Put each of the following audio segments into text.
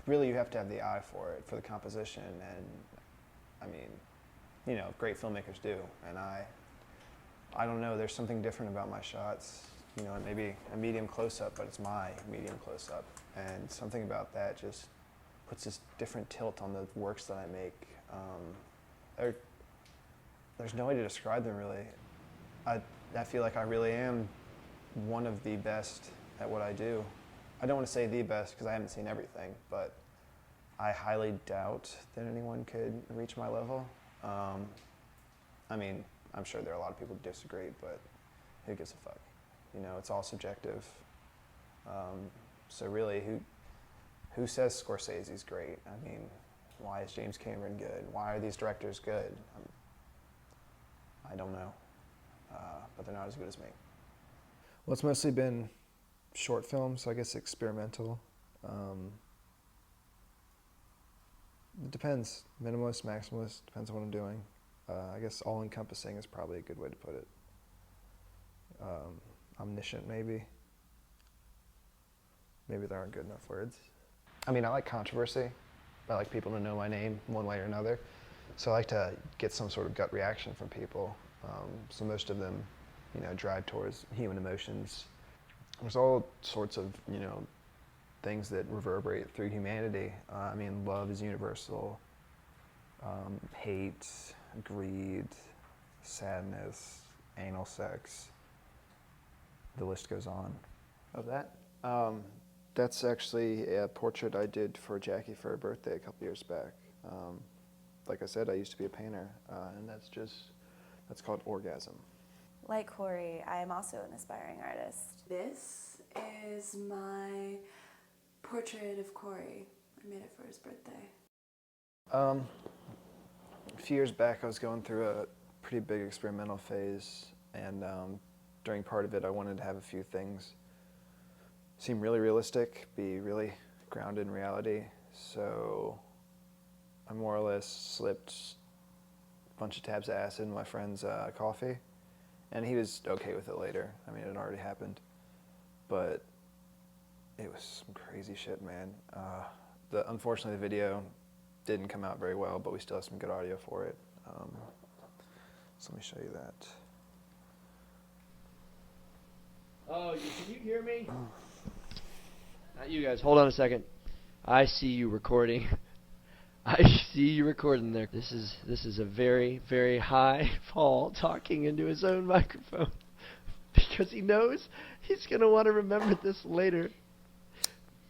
really you have to have the eye for it, for the composition, and I mean, you know, great filmmakers do, and I don't know, there's something different about my shots. You know, it may be a medium close-up, but it's my medium close-up, and something about that just puts this different tilt on the works that I make. There's no way to describe them, really. I feel like I really am one of the best at what I do. I don't want to say the best because I haven't seen everything, but I highly doubt that anyone could reach my level. I mean, I'm sure there are a lot of people who disagree, but who gives a fuck? You know, it's all subjective. So really, who says Scorsese's great? I mean, why is James Cameron good? Why are these directors good? I don't know, but they're not as good as me. Well, it's mostly been short films, so I guess experimental. It depends. Minimalist, maximalist, depends on what I'm doing. I guess all-encompassing is probably a good way to put it. Omniscient, maybe. Maybe there aren't good enough words. I mean, I like controversy. I like people to know my name one way or another. So I like to get some sort of gut reaction from people. So most of them, you know, drive towards human emotions. There's all sorts of, you know, things that reverberate through humanity. I mean, love is universal. Hate, greed, sadness, anal sex. The list goes on. Of that? That's actually a portrait I did for Jackie for her birthday a couple years back. Like I said, I used to be a painter, and that's called Orgasm. Like Cory, I am also an aspiring artist. This is my portrait of Cory. I made it for his birthday. A few years back, I was going through a pretty big experimental phase, and during part of it, I wanted to have a few things seem really realistic, be really grounded in reality. So I more or less slipped a bunch of tabs of acid in my friend's coffee, and he was okay with it later. I mean, it had already happened, but it was some crazy shit, man. Unfortunately, the video didn't come out very well, but we still have some good audio for it. So let me show you that. Oh, can you hear me? Not you guys. Hold on a second. I see you recording. I see you recording there. This is a very, very high Paul talking into his own microphone because he knows he's going to want to remember this later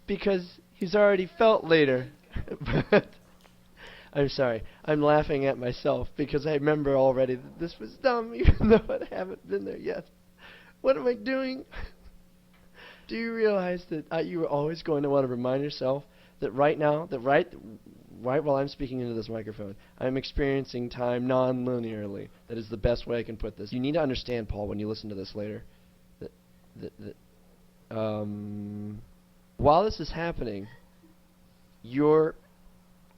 because he's already felt later. But I'm sorry. I'm laughing at myself because I remember already that this was dumb even though I haven't been there yet. What am I doing? Do you realize that you are always going to want to remind yourself that right now, that right while I'm speaking into this microphone, I'm experiencing time non-linearly. That is the best way I can put this. You need to understand, Paul, when you listen to this later, that while this is happening,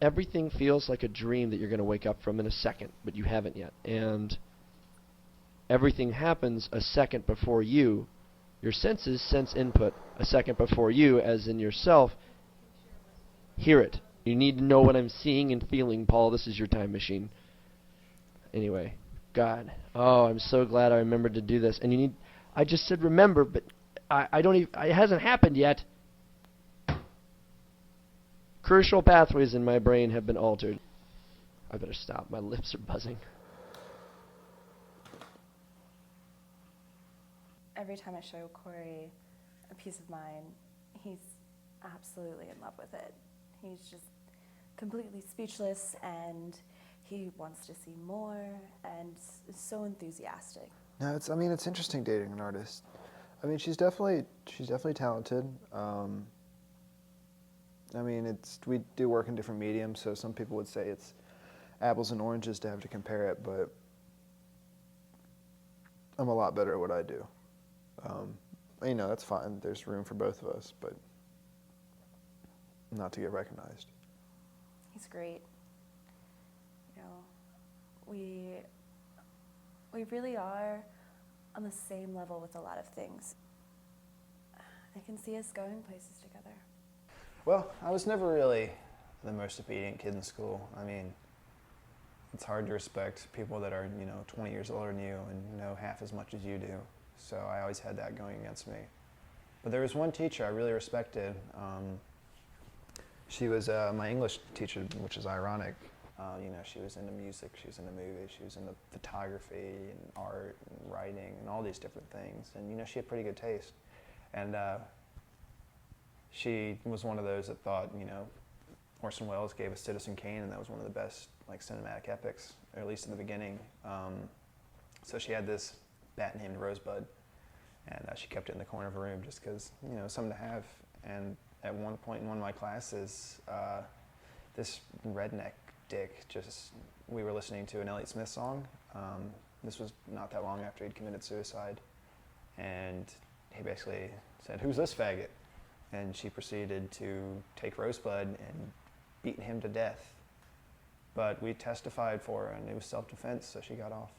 everything feels like a dream that you're going to wake up from in a second, but you haven't yet. And everything happens a second before you. Your senses sense input a second before you, as in yourself, hear it. You need to know what I'm seeing and feeling, Paul. This is your time machine. Anyway, God. Oh, I'm so glad I remembered to do this. And I just said remember, but I don't even, it hasn't happened yet. Crucial pathways in my brain have been altered. I better stop. My lips are buzzing. Every time I show Cory a piece of mine, he's absolutely in love with it. He's just completely speechless, and he wants to see more, and is so enthusiastic. No, it's interesting dating an artist. I mean, she's definitely talented. I mean, we do work in different mediums, so some people would say it's apples and oranges to have to compare it, but I'm a lot better at what I do. You know, that's fine. There's room for both of us, but not to get recognized. He's great. You know, we really are on the same level with a lot of things. I can see us going places together. Well, I was never really the most obedient kid in school. I mean, it's hard to respect people that are, 20 years older than you and know half as much as you do. So I always had that going against me. But there was one teacher I really respected. She was my English teacher, which is ironic. She was into music, she was into movies, she was into photography and art and writing and all these different things. And, she had pretty good taste. And she was one of those that thought, Orson Welles gave us Citizen Kane, and that was one of the best cinematic epics, or at least in the beginning. So she had this bat named Rosebud, and she kept it in the corner of her room just because, something to have. And at one point in one of my classes, this redneck dick we were listening to an Elliott Smith song. This was not that long after he'd committed suicide. And he basically said, "Who's this faggot?" And she proceeded to take Rosebud and beat him to death. But we testified for her, and it was self-defense, so she got off.